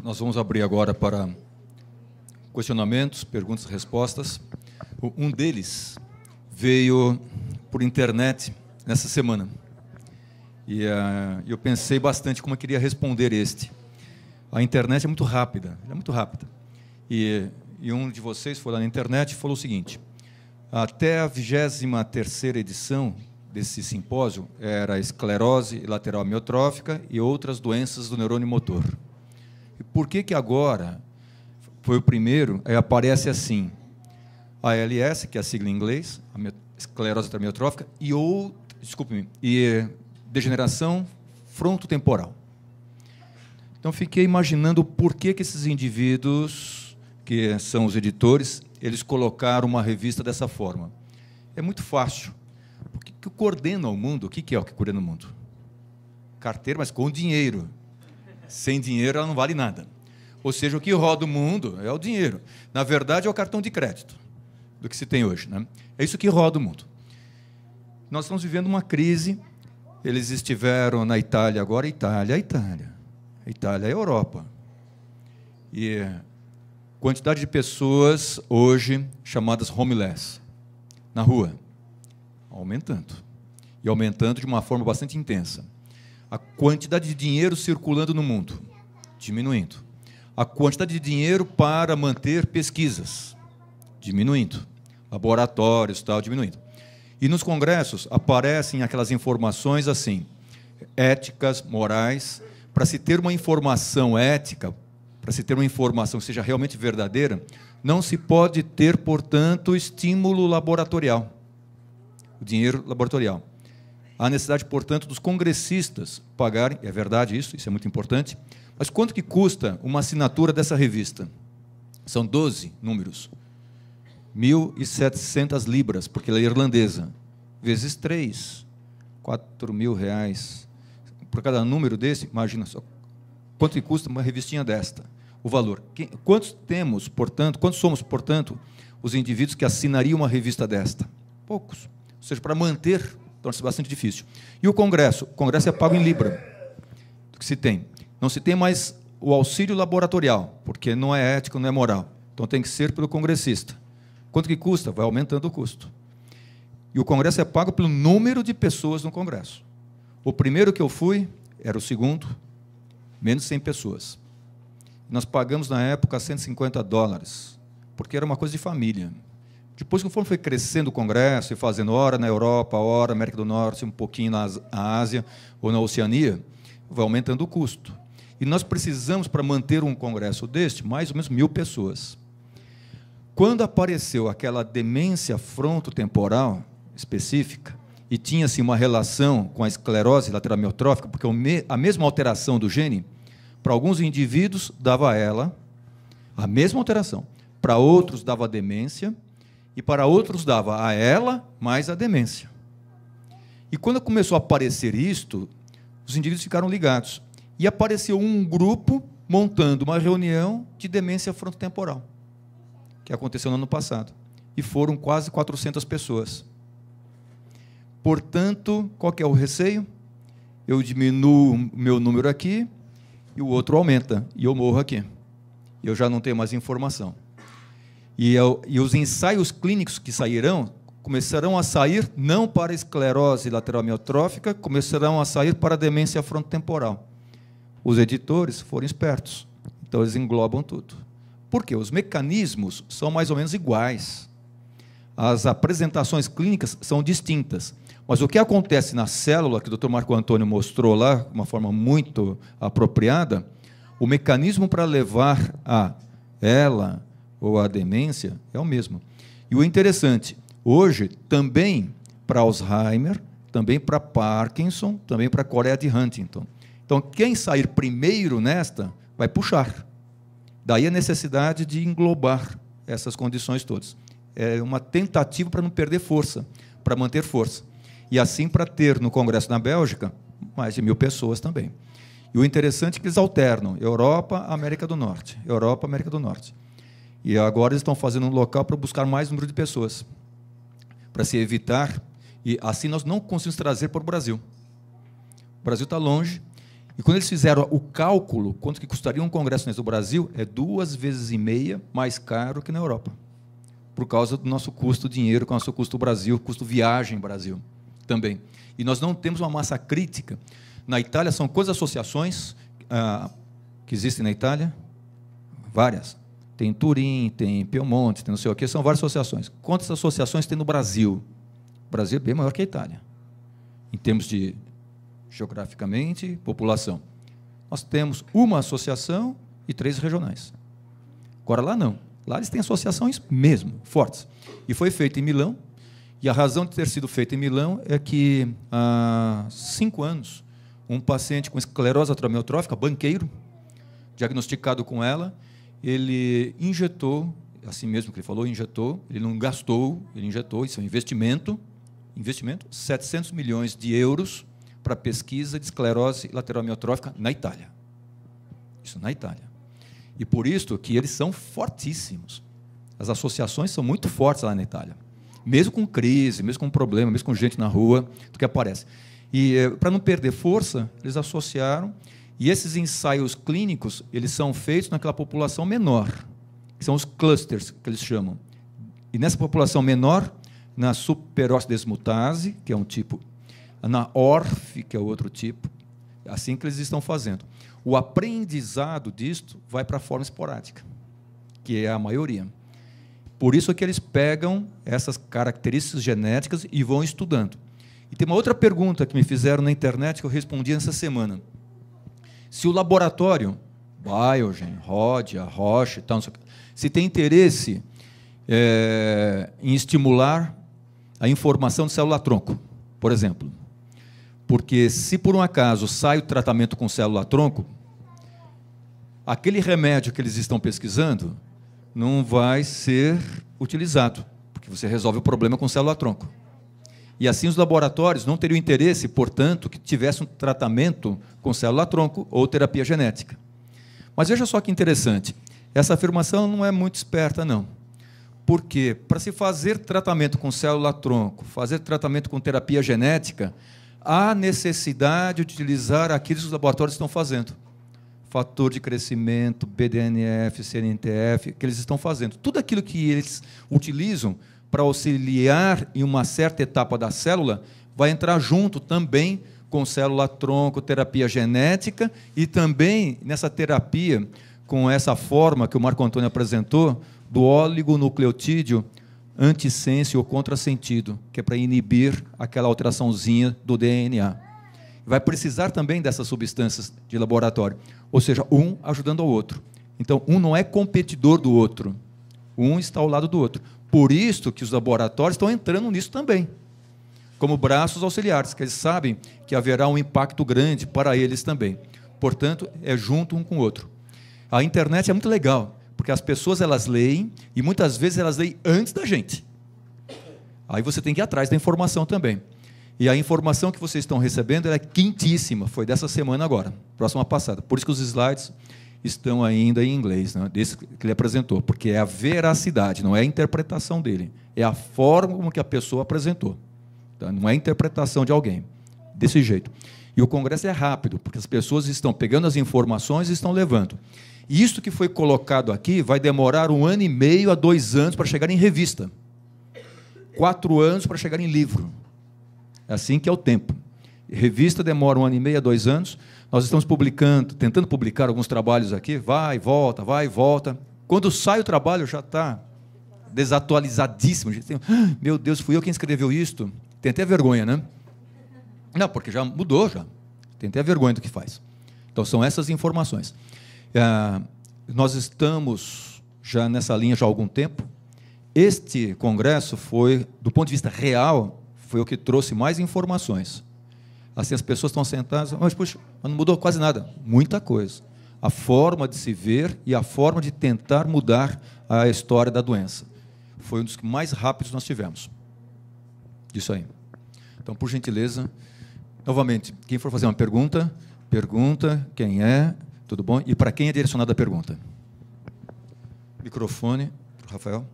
Nós vamos abrir agora para questionamentos, perguntas e respostas. Um deles veio por internet nessa semana. E eu pensei bastante como eu queria responder este. A internet é muito rápida, ela é muito rápida. E um de vocês foi lá na internet e falou o seguinte: até a 23ª edição desse simpósio era esclerose lateral amiotrófica e outras doenças do neurônio motor. E por que agora foi o primeiro, aí aparece assim, ALS, que é a sigla em inglês, esclerose lateral amiotrófica, e degeneração frontotemporal. Então, fiquei imaginando por que esses indivíduos, que são os editores, eles colocaram uma revista dessa forma. É muito fácil. O que coordena o mundo? O que é o que coordena o mundo? Carteira, mas com dinheiro. Sem dinheiro, ela não vale nada. Ou seja, o que roda o mundo é o dinheiro. Na verdade, é o cartão de crédito do que se tem hoje, né? É isso que roda o mundo. Nós estamos vivendo uma crise. Eles estiveram na Itália agora. Itália é Europa. E quantidade de pessoas hoje chamadas homeless na rua aumentando. E aumentando de uma forma bastante intensa. A quantidade de dinheiro circulando no mundo diminuindo. A quantidade de dinheiro para manter pesquisas diminuindo. Laboratórios, tal, diminuindo. E nos congressos aparecem aquelas informações assim, éticas, morais. Para se ter uma informação ética, para se ter uma informação que seja realmente verdadeira, não se pode ter, portanto, estímulo laboratorial, o dinheiro laboratorial. Há necessidade, portanto, dos congressistas pagarem, é verdade isso é muito importante, mas quanto que custa uma assinatura dessa revista? São 12 números. 1.700 libras, porque ela é irlandesa, vezes 3, R$4.000. Por cada número desse, imagina só, quanto que custa uma revistinha desta, o valor. Quantos somos, portanto, os indivíduos que assinariam uma revista desta? Poucos. Ou seja, para manter, torna-se bastante difícil. E o Congresso é pago em libra, do que se tem. Não se tem mais o auxílio laboratorial, porque não é ético, não é moral. Então, tem que ser pelo congressista. Quanto que custa? Vai aumentando o custo. E o Congresso é pago pelo número de pessoas no Congresso. O primeiro que eu fui era o segundo, menos 100 pessoas. Nós pagamos, na época, $150, porque era uma coisa de família. Depois, conforme foi crescendo o Congresso e fazendo hora na Europa, hora na América do Norte, um pouquinho na Ásia ou na Oceania, vai aumentando o custo. E nós precisamos, para manter um congresso deste, mais ou menos 1.000 pessoas. Quando apareceu aquela demência frontotemporal específica, e tinha-se uma relação com a esclerose lateral amiotrófica, porque a mesma alteração do gene, para alguns indivíduos, dava a ela a mesma alteração. Para outros, dava a demência, e para outros, dava a ela mais a demência. E quando começou a aparecer isto, os indivíduos ficaram ligados. E apareceu um grupo montando uma reunião de demência frontotemporal, que aconteceu no ano passado. E foram quase 400 pessoas. Portanto, qual que é o receio? Eu diminuo o meu número aqui e o outro aumenta, e eu morro aqui. Eu já não tenho mais informação. E os ensaios clínicos que sairão, começarão a sair não para esclerose lateral amiotrófica, começarão a sair para a demência frontotemporal. Os editores foram espertos, então eles englobam tudo. Por quê? Os mecanismos são mais ou menos iguais. As apresentações clínicas são distintas. Mas o que acontece na célula, que o Dr. Marco Antônio mostrou lá, de uma forma muito apropriada, o mecanismo para levar a ela ou a demência é o mesmo. E o interessante, hoje, também para Alzheimer, também para Parkinson, também para Coreia de Huntington. Então, quem sair primeiro nesta, vai puxar. Daí a necessidade de englobar essas condições todas. É uma tentativa para não perder força, para manter força. E assim para ter no Congresso na Bélgica mais de 1.000 pessoas também. E o interessante é que eles alternam Europa, América do Norte. Europa, América do Norte. E agora eles estão fazendo um local para buscar mais número de pessoas, para se evitar, e assim nós não conseguimos trazer para o Brasil. O Brasil está longe, E quando eles fizeram o cálculo, quanto que custaria um congresso no Brasil, é 2,5 vezes mais caro que na Europa, por causa do nosso custo dinheiro, com o nosso custo Brasil, custo viagem Brasil também. E nós não temos uma massa crítica. Na Itália, são quantas associações que existem na Itália? Várias. Tem Turim, tem Piemonte, tem não sei o quê, são várias associações. Quantas associações tem no Brasil? O Brasil é bem maior que a Itália, em termos de, geograficamente, população. Nós temos uma associação e 3 regionais. Agora, lá não. Lá eles têm associações mesmo, fortes. E foi feito em Milão, e a razão de ter sido feito em Milão é que, há 5 anos, um paciente com esclerose lateral amiotrófica, banqueiro, diagnosticado com ela, ele injetou, assim mesmo que ele falou, injetou, ele não gastou, ele injetou, isso é um investimento, 700 milhões de euros para pesquisa de esclerose lateral amiotrófica na Itália. Isso na Itália. E por isso que eles são fortíssimos. As associações são muito fortes lá na Itália. Mesmo com crise, mesmo com problema, mesmo com gente na rua, do que aparece. E, para não perder força, eles associaram, e esses ensaios clínicos, eles são feitos naquela população menor, que são os clusters, que eles chamam. E nessa população menor, na superóxido-desmutase, que é um tipo, na ORF, que é outro tipo, é assim que eles estão fazendo. O aprendizado disto vai para a forma esporádica, que é a maioria. Por isso é que eles pegam essas características genéticas e vão estudando. E tem uma outra pergunta que me fizeram na internet que eu respondi essa semana. Se o laboratório, Biogen, Rodia, Roche, tal, se tem interesse em estimular a informação de célula-tronco, por exemplo. Porque, se por um acaso sai o tratamento com célula-tronco, aquele remédio que eles estão pesquisando não vai ser utilizado, porque você resolve o problema com célula-tronco. E assim os laboratórios não teriam interesse, portanto, que tivesse um tratamento com célula-tronco ou terapia genética. Mas veja só que interessante, essa afirmação não é muito esperta, não. Porque, para se fazer tratamento com célula-tronco, fazer tratamento com terapia genética, há necessidade de utilizar aquilo que os laboratórios estão fazendo. Fator de crescimento, BDNF, CNTF, que eles estão fazendo. Tudo aquilo que eles utilizam para auxiliar em uma certa etapa da célula vai entrar junto também com célula-tronco, terapia genética, e também nessa terapia, com essa forma que o Marco Antônio apresentou, do oligonucleotídeo antissense ou contrassentido, que é para inibir aquela alteraçãozinha do DNA. Vai precisar também dessas substâncias de laboratório, ou seja, um ajudando ao outro. Então, um não é competidor do outro, um está ao lado do outro. Por isso que os laboratórios estão entrando nisso também, como braços auxiliares, que eles sabem que haverá um impacto grande para eles também. Portanto, é junto um com o outro. A internet é muito legal, porque as pessoas elas leem, e muitas vezes elas leem antes da gente. Aí você tem que ir atrás da informação também. E a informação que vocês estão recebendo ela é quentíssima, foi dessa semana agora, próxima passada. Por isso que os slides estão ainda em inglês, né, desse que ele apresentou, porque é a veracidade, não é a interpretação dele, é a forma como que a pessoa apresentou. Tá? Não é a interpretação de alguém, desse jeito. E o congresso é rápido, porque as pessoas estão pegando as informações e estão levando. E isso que foi colocado aqui vai demorar 1 ano e meio a 2 anos para chegar em revista. 4 anos para chegar em livro. É assim que é o tempo. Revista demora 1 ano e meio a 2 anos. Nós estamos publicando, tentando publicar alguns trabalhos aqui, vai e volta, vai e volta. Quando sai o trabalho, já está desatualizadíssimo. Meu Deus, fui eu quem escreveu isto. Tem até vergonha, né? Não, porque já mudou, já. Tem até vergonha do que faz. Então, são essas informações. Nós estamos já nessa linha já há algum tempo. Este congresso foi, do ponto de vista real, foi o que trouxe mais informações. Assim, as pessoas estão sentadas, mas, puxa, não mudou quase nada. Muita coisa. A forma de se ver e a forma de tentar mudar a história da doença. Foi um dos mais rápidos que nós tivemos. Isso aí. Então, por gentileza, novamente, quem for fazer uma pergunta, pergunta, quem é, tudo bom? E para quem é direcionada a pergunta? Microfone, Rafael.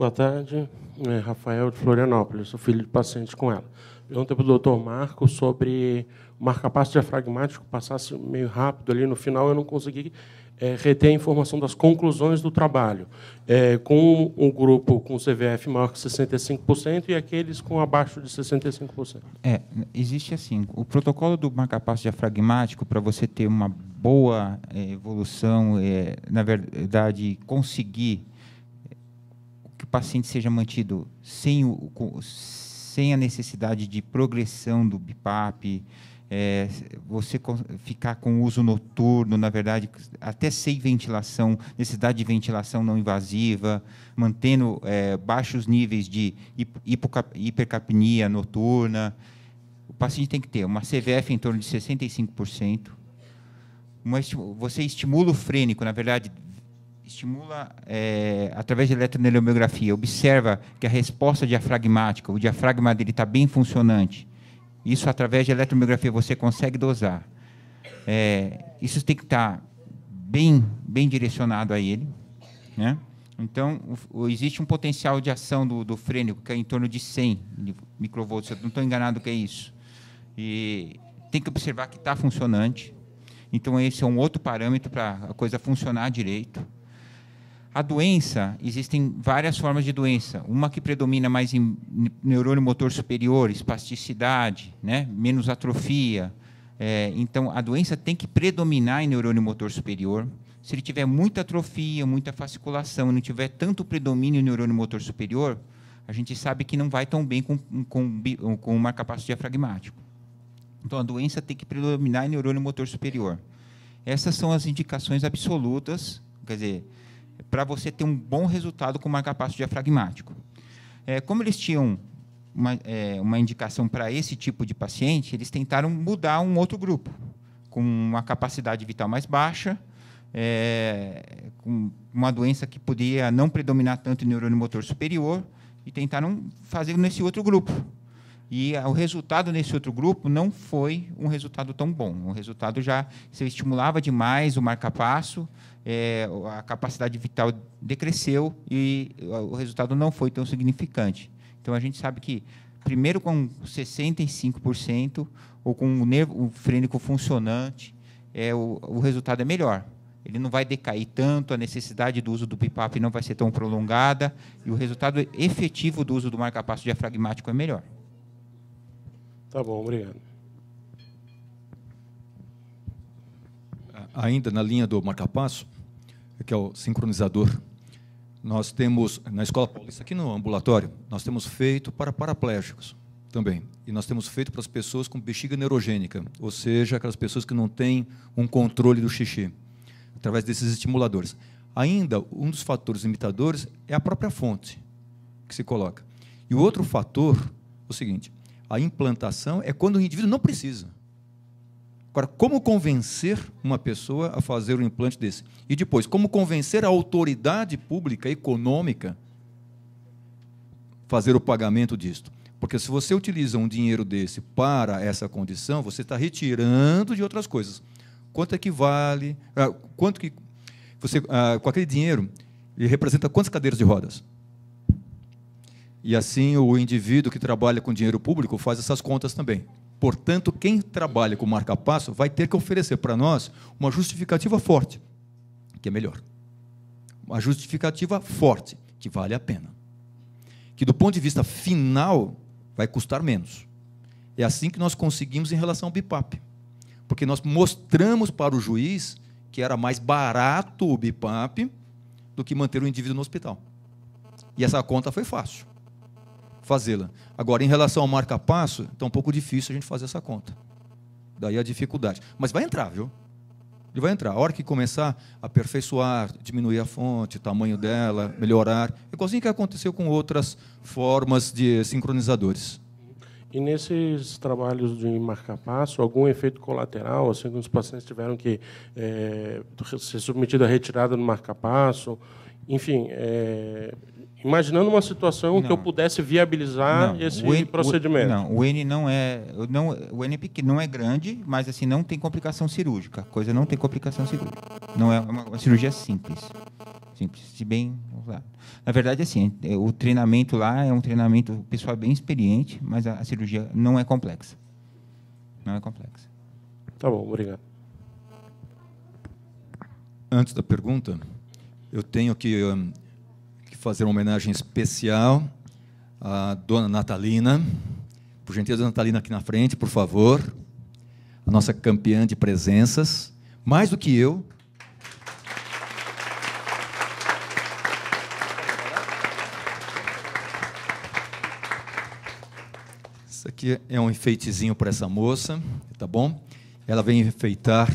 Boa tarde, Rafael de Florianópolis, sou filho de paciente com ela. Pergunta para o doutor Marco sobre o marca-passo diafragmático, passasse meio rápido ali no final, eu não consegui reter a informação das conclusões do trabalho. Com um grupo com CVF maior que 65% e aqueles com abaixo de 65%. Existe assim, o protocolo do marca-passo diafragmático, para você ter uma boa evolução, na verdade, conseguir que o paciente seja mantido sem a necessidade de progressão do BIPAP, você ficar com uso noturno, na verdade, até sem ventilação, necessidade de ventilação não invasiva, mantendo baixos níveis de hipercapnia noturna. O paciente tem que ter uma CVF em torno de 65%. Você estimula o frênico, na verdade, estimula através de eletroneurografia, observa que a resposta diafragmática, o diafragma dele está bem funcionante. Isso, através de eletromiografia, você consegue dosar. Isso tem que estar bem direcionado a ele, né? Então, existe um potencial de ação do frênico, que é em torno de 100 microvolts. Eu não estou enganado que é isso. E tem que observar que está funcionante. Então, esse é um outro parâmetro para a coisa funcionar direito. A doença, existem várias formas de doença. Uma que predomina mais em neurônio motor superior, espasticidade, né? Menos atrofia. Então, a doença tem que predominar em neurônio motor superior. Se ele tiver muita atrofia, muita fasciculação, não tiver tanto predomínio em neurônio motor superior, a gente sabe que não vai tão bem com o marca-passo diafragmático. Então, a doença tem que predominar em neurônio motor superior. Essas são as indicações absolutas, quer dizer, para você ter um bom resultado com o marca-passo diafragmático. Como eles tinham uma indicação para esse tipo de paciente, eles tentaram mudar um outro grupo, com uma capacidade vital mais baixa, com uma doença que podia não predominar tanto em neurônio motor superior, e tentaram fazer nesse outro grupo. E o resultado nesse outro grupo não foi um resultado tão bom. O resultado se estimulava demais o marca-passo, a capacidade vital decresceu e o resultado não foi tão significante. Então, a gente sabe que, primeiro com 65% ou com o frênico funcionante, o resultado é melhor. Ele não vai decair tanto, a necessidade do uso do BIPAP não vai ser tão prolongada e o resultado efetivo do uso do marca-passo diafragmático é melhor. Tá bom, obrigado. Ainda na linha do marca-passo, que é o sincronizador, nós temos, na Escola Paulista, aqui no ambulatório, nós temos feito para paraplégicos também. E nós temos feito para as pessoas com bexiga neurogênica, ou seja, aquelas pessoas que não têm um controle do xixi, através desses estimuladores. Ainda, um dos fatores limitadores é a própria fonte que se coloca. E o outro fator é o seguinte: a implantação é quando o indivíduo não precisa. Agora, como convencer uma pessoa a fazer um implante desse? E depois, como convencer a autoridade pública, econômica, a fazer o pagamento disto? Porque se você utiliza um dinheiro desse para essa condição, você está retirando de outras coisas. Quanto é que vale? Quanto que você, com aquele dinheiro, ele representa quantas cadeiras de rodas? E assim o indivíduo que trabalha com dinheiro público faz essas contas também. Portanto, quem trabalha com marca-passo vai ter que oferecer para nós uma justificativa forte, que é melhor. Uma justificativa forte, que vale a pena. Que do ponto de vista final, vai custar menos. É assim que nós conseguimos em relação ao BIPAP. Porque nós mostramos para o juiz que era mais barato o BIPAP do que manter o indivíduo no hospital. E essa conta foi fácil fazê-la. Agora, em relação ao marca-passo, está um pouco difícil a gente fazer essa conta. Daí a dificuldade. Mas vai entrar, viu? Ele vai entrar. A hora que começar a aperfeiçoar, diminuir a fonte, o tamanho dela, melhorar, é igualzinho que aconteceu com outras formas de sincronizadores. E nesses trabalhos de marca-passo, algum efeito colateral, assim, quando os pacientes tiveram que ser submetidos à retirada do marca-passo, enfim, imaginando uma situação que eu pudesse viabilizar esse procedimento. O N não é, o N é pequeno, não é grande, mas assim não tem complicação cirúrgica. A coisa não tem complicação cirúrgica. Não é uma cirurgia simples. Simples, se bem usado. Na verdade, assim, o treinamento lá é um treinamento, o pessoal é bem experiente, mas a cirurgia não é complexa. Não é complexa. Tá bom, obrigado. Antes da pergunta, eu tenho que fazer uma homenagem especial à dona Natalina. Por gentileza, Natalina, aqui na frente, por favor. A nossa campeã de presenças. Mais do que eu. Isso aqui é um enfeitezinho para essa moça, tá bom? Ela vem enfeitar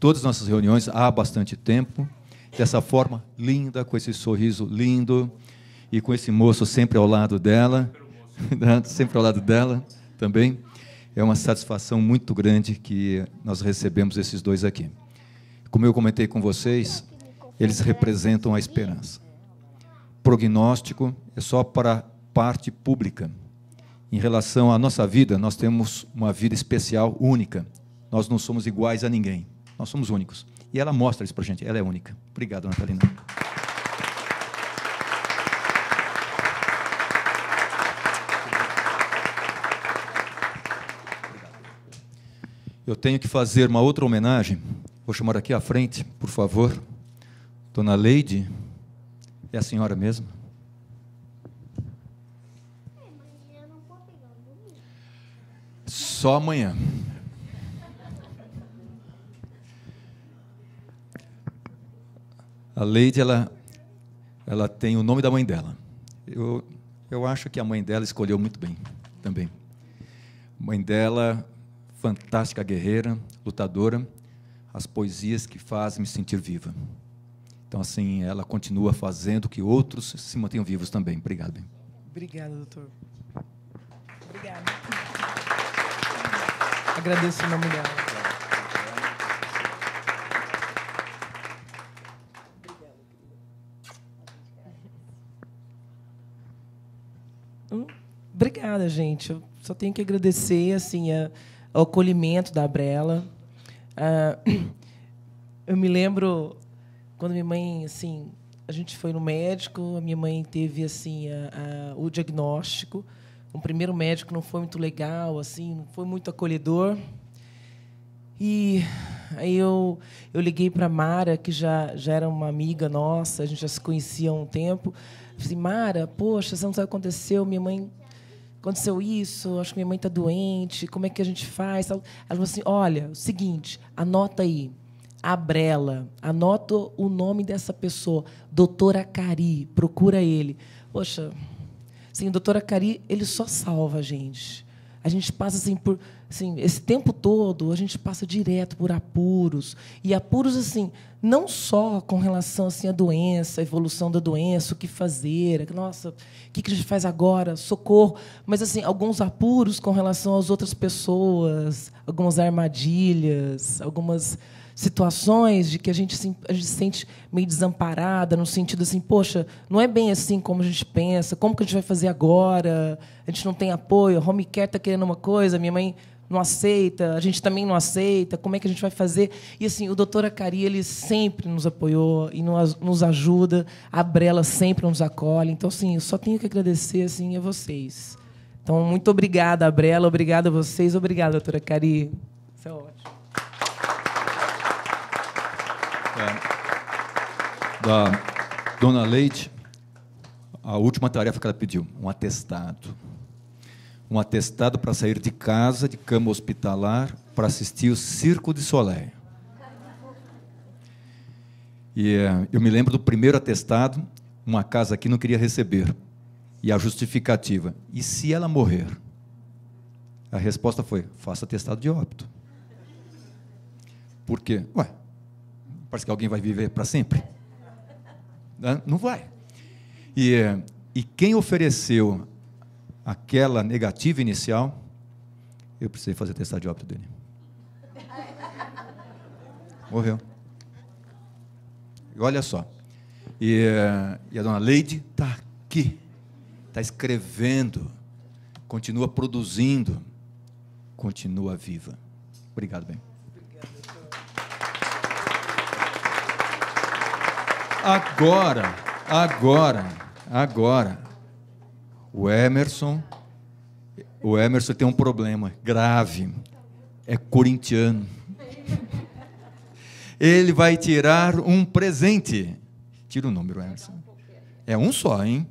todas as nossas reuniões há bastante tempo, dessa forma linda, com esse sorriso lindo, e com esse moço sempre ao lado dela, sempre ao lado dela também. É uma satisfação muito grande que nós recebemos esses dois aqui. Como eu comentei com vocês, eles representam a esperança. Prognóstico é só para a parte pública. Em relação à nossa vida, nós temos uma vida especial, única. Nós não somos iguais a ninguém. Nós somos únicos. E ela mostra isso para a gente. Ela é única. Obrigado, Natalina. Eu tenho que fazer uma outra homenagem. Vou chamar aqui à frente, por favor. Dona Leide. É a senhora mesmo? Só amanhã. A Leide, ela tem o nome da mãe dela. Eu acho que a mãe dela escolheu muito bem também. Mãe dela, fantástica guerreira, lutadora, as poesias que fazem me sentir viva. Então, assim, ela continua fazendo que outros se mantenham vivos também. Obrigado. Bem. Obrigada, doutor. Obrigada. Agradeço em nome dela. Obrigada, gente. Eu só tenho que agradecer assim, ao acolhimento da Brela. Eu me lembro quando minha mãe, assim, a gente foi no médico, a minha mãe teve assim o diagnóstico. O primeiro médico não foi muito legal, assim, não foi muito acolhedor. E aí eu liguei para a Mara, que já era uma amiga nossa, a gente já se conhecia há um tempo. Falei assim, Mara, poxa, você não sabe o que aconteceu, minha mãe... Aconteceu isso, acho que minha mãe está doente, como é que a gente faz? Ela falou assim, olha, o seguinte, anota aí, a Brela, anota o nome dessa pessoa, doutora Cari, procura ele. Poxa, assim, o doutor Cari, ele só salva a gente. A gente passa assim por, assim, esse tempo todo, a gente passa direto por apuros, e apuros assim, não só com relação assim à doença, a evolução da doença, o que fazer, nossa, o que a gente faz agora, socorro, mas assim, alguns apuros com relação às outras pessoas, algumas armadilhas, algumas situações de que a gente se sente meio desamparada, no sentido assim, poxa, não é bem assim como a gente pensa, como que a gente vai fazer agora? A gente não tem apoio, a home care está querendo uma coisa, minha mãe não aceita, a gente também não aceita, como é que a gente vai fazer? E assim, o doutor Acari, ele sempre nos apoiou e nos ajuda, a Brela sempre nos acolhe, então assim, eu só tenho que agradecer assim, a vocês. Então, muito obrigada, a Brela, obrigada a vocês, obrigada, doutora Acari. Isso é ótimo. Da dona Leite, a última tarefa que ela pediu, um atestado. Um atestado para sair de casa, de cama hospitalar, para assistir o Circo de Soleil. E eu me lembro do primeiro atestado, uma casa aqui não queria receber. E a justificativa, e se ela morrer? A resposta foi, faça atestado de óbito. Por quê? Ué, parece que alguém vai viver para sempre. Não vai. E quem ofereceu aquela negativa inicial, eu precisei fazer atestado de óbito dele. Morreu. E olha só. E a dona Leide está aqui, está escrevendo, continua produzindo, continua viva. Obrigado, bem. Agora, o Emerson tem um problema grave. É corintiano. Ele vai tirar um presente. Tira o número, Emerson. É um só, hein?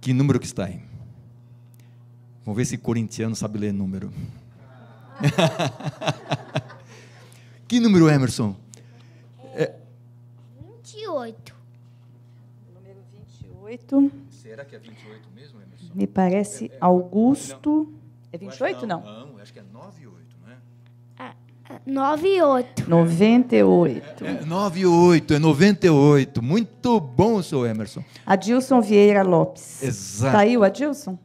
Que número que está aí? Vamos ver se corintiano sabe ler número. Que número, Emerson? 28. Número 28. Será que é 28 mesmo, Emerson? Me parece Augusto. É 28, não? Não, acho que é 98, não é? 9 e 8. 98. É 98, é 98. Muito bom, seu Emerson. Adilson Vieira Lopes. Exato. Está aí o Adilson?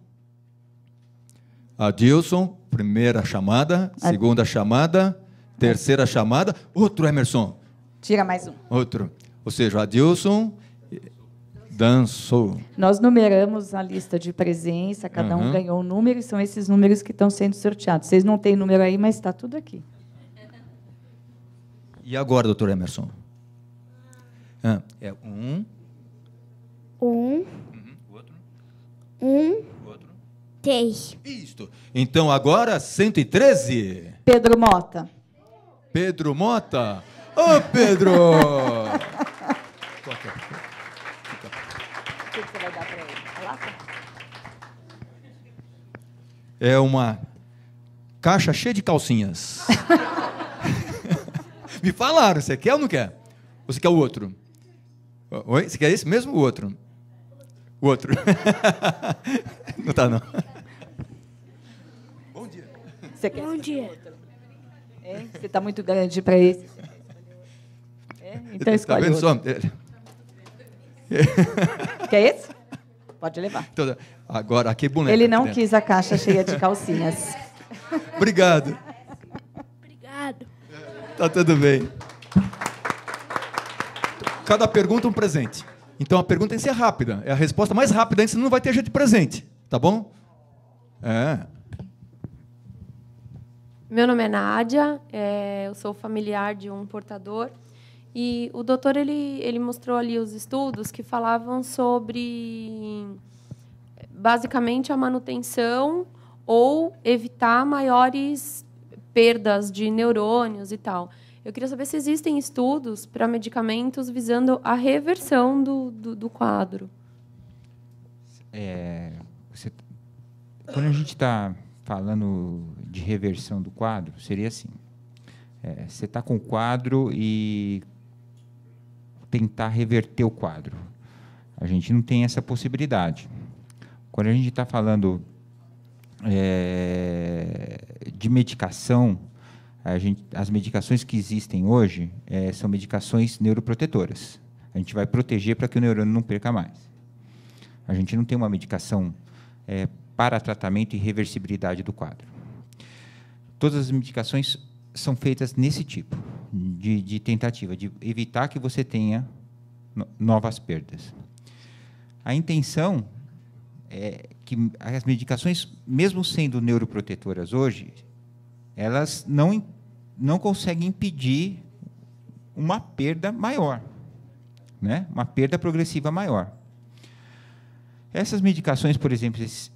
Adilson, primeira chamada, segunda chamada, terceira chamada. Outro, Emerson. Tira mais um. Outro. Ou seja, Adilson dançou. Nós numeramos a lista de presença, cada um ganhou um número, e são esses números que estão sendo sorteados. Vocês não têm número aí, mas está tudo aqui. E agora, doutor Emerson? É um. Um, Outro. outro. 3. Isto. Então, agora, 113. Pedro Mota. Pedro Mota. Ô, Pedro! O que você vai dar para ele? A lata? É uma caixa cheia de calcinhas. Me falaram, você quer ou não quer? Ou você quer o outro? Oi? Você quer esse mesmo ou o outro? O outro. Não tá, não. Bom dia. Você quer Bom dia. outro? É? Você está muito grande para esse. É? Então escolhe vendo outro. só? Quer esse? Pode levar. Então, agora, aqui boneca. Ele não aqui dentro. quis a caixa cheia de calcinhas. Obrigado. Obrigado. Tá tudo bem. Cada pergunta um presente. Então a pergunta tem que ser rápida. É a resposta mais rápida, senão não vai ter jeito de presente. Tá bom? Meu nome é Nádia, eu sou familiar de um portador. E o doutor ele mostrou ali os estudos que falavam sobre, basicamente, a manutenção ou evitar maiores perdas de neurônios e tal. Eu queria saber se existem estudos para medicamentos visando a reversão do quadro. Quando a gente está falando de reversão do quadro, seria assim. Você está com o quadro e tentar reverter o quadro. A gente não tem essa possibilidade. Quando a gente está falando de medicação, as medicações que existem hoje são medicações neuroprotetoras. A gente vai proteger para que o neurônio não perca mais. A gente não tem uma medicação para tratamento e reversibilidade do quadro. Todas as medicações são feitas nesse tipo de tentativa, de evitar que você tenha novas perdas. A intenção é que as medicações, mesmo sendo neuroprotetoras hoje, elas não conseguem impedir uma perda maior, né? Uma perda progressiva maior. Essas medicações, por exemplo, esses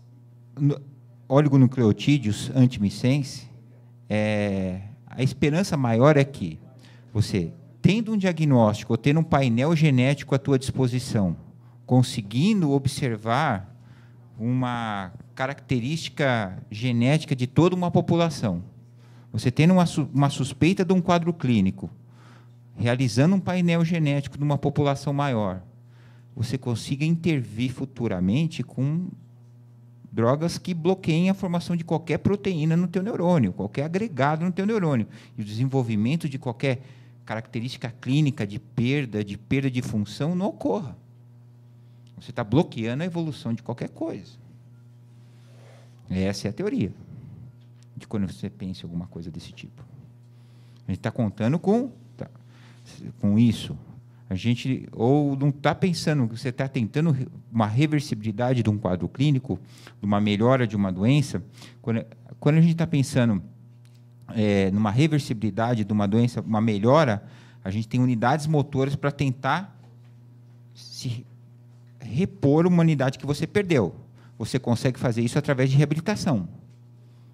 oligonucleotídeos antimicens, a esperança maior é que você, tendo um diagnóstico ou tendo um painel genético à tua disposição, conseguindo observar uma característica genética de toda uma população, você tendo uma suspeita de um quadro clínico, realizando um painel genético de uma população maior, você consiga intervir futuramente com drogas que bloqueiem a formação de qualquer proteína no teu neurônio, qualquer agregado no teu neurônio, e o desenvolvimento de qualquer característica clínica de perda de função não ocorra. Você está bloqueando a evolução de qualquer coisa. Essa é a teoria de quando você pensa em alguma coisa desse tipo. A gente está contando com isso. A gente ou não está pensando que você está tentando uma reversibilidade de um quadro clínico, de uma melhora de uma doença. Quando a gente está pensando numa reversibilidade de uma doença, uma melhora, a gente tem unidades motoras para tentar se repor uma unidade que você perdeu. Você consegue fazer isso através de reabilitação,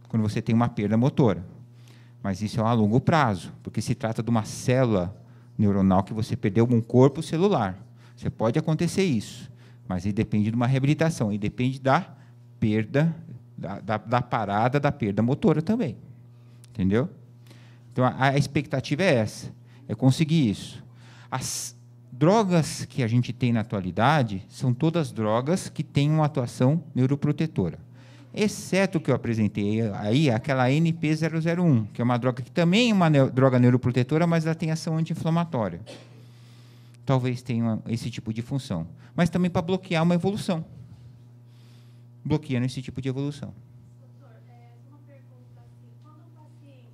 quando você tem uma perda motora. Mas isso é a longo prazo, porque se trata de uma célula neuronal que você perdeu um corpo celular. Você pode acontecer isso, mas aí depende de uma reabilitação, e depende da perda, da parada da perda motora também. Entendeu? Então, a expectativa é essa, é conseguir isso. As drogas que a gente tem na atualidade são todas drogas que têm uma atuação neuroprotetora, exceto o que eu apresentei aí, aquela NP001, que é uma droga que também é uma droga neuroprotetora, mas ela tem ação anti-inflamatória. Talvez tenha esse tipo de função. Mas também para bloquear uma evolução. Bloqueando esse tipo de evolução. Doutor, uma pergunta assim. Quando o paciente,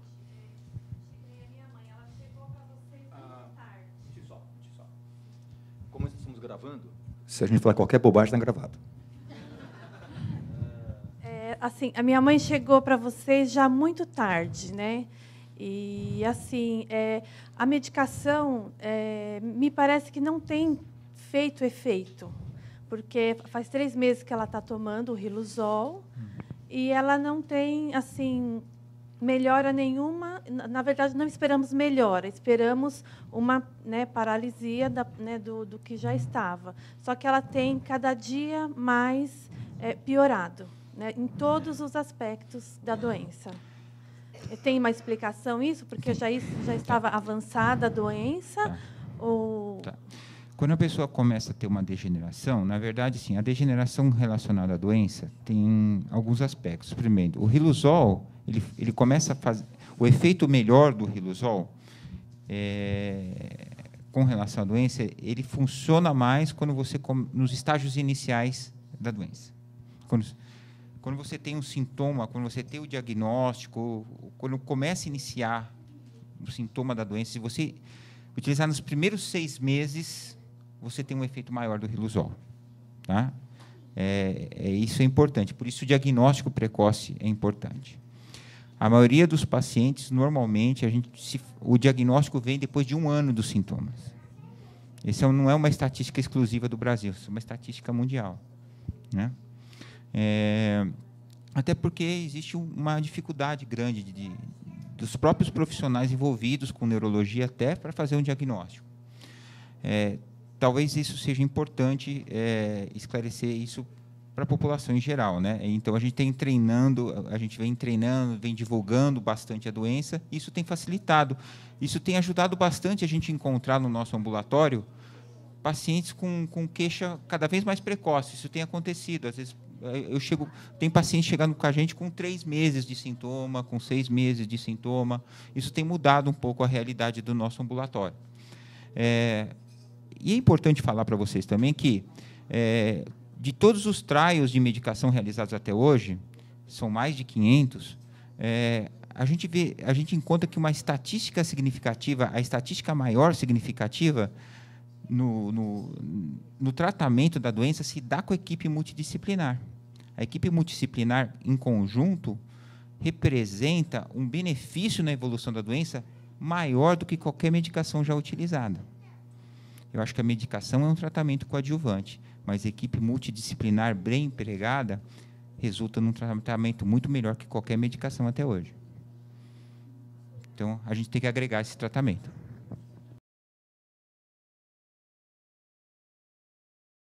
a minha mãe, ela chegou para vocês muito tarde. Deixa só. Como estamos gravando, se a gente falar qualquer bobagem, está gravado. Assim, a minha mãe chegou para vocês já muito tarde, né? E, assim, a medicação me parece que não tem feito efeito, porque faz 3 meses que ela está tomando o Riluzol e ela não tem, assim, melhora nenhuma. Na verdade, não esperamos melhora, esperamos uma, né, paralisia do que já estava. Só que ela tem cada dia mais piorado, né, em todos os aspectos da doença. Tem uma explicação isso? Porque já estava avançada a doença? Tá. Ou... Tá. Quando a pessoa começa a ter uma degeneração, na verdade, sim, a degeneração relacionada à doença tem alguns aspectos. Primeiro, o Riluzol, ele começa a fazer... O efeito melhor do Riluzol, com relação à doença, ele funciona mais quando você nos estágios iniciais da doença. Quando você tem um sintoma, quando você tem o diagnóstico, quando começa a iniciar o sintoma da doença, se você utilizar nos primeiros 6 meses, você tem um efeito maior do Riluzol. Tá? Isso é importante, por isso o diagnóstico precoce é importante. A maioria dos pacientes, normalmente, o diagnóstico vem depois de 1 ano dos sintomas. Essa não é uma estatística exclusiva do Brasil, isso é uma estatística mundial. Né? Até porque existe uma dificuldade grande dos próprios profissionais envolvidos com neurologia até para fazer um diagnóstico. Talvez isso seja importante esclarecer isso para a população em geral, né? Então a gente vem treinando, vem divulgando bastante a doença. Isso tem facilitado, isso tem ajudado bastante a gente encontrar no nosso ambulatório pacientes com queixa cada vez mais precoce. Isso tem acontecido, às vezes. Tem pacientes chegando com a gente com 3 meses de sintoma, com 6 meses de sintoma. Isso tem mudado um pouco a realidade do nosso ambulatório. E é importante falar para vocês também que, de todos os trials de medicação realizados até hoje, são mais de 500, a gente encontra que uma estatística significativa, a estatística maior significativa no tratamento da doença se dá com a equipe multidisciplinar. A equipe multidisciplinar, em conjunto, representa um benefício na evolução da doença maior do que qualquer medicação já utilizada. Eu acho que a medicação é um tratamento coadjuvante, mas a equipe multidisciplinar bem empregada resulta num tratamento muito melhor que qualquer medicação até hoje. Então, a gente tem que agregar esse tratamento.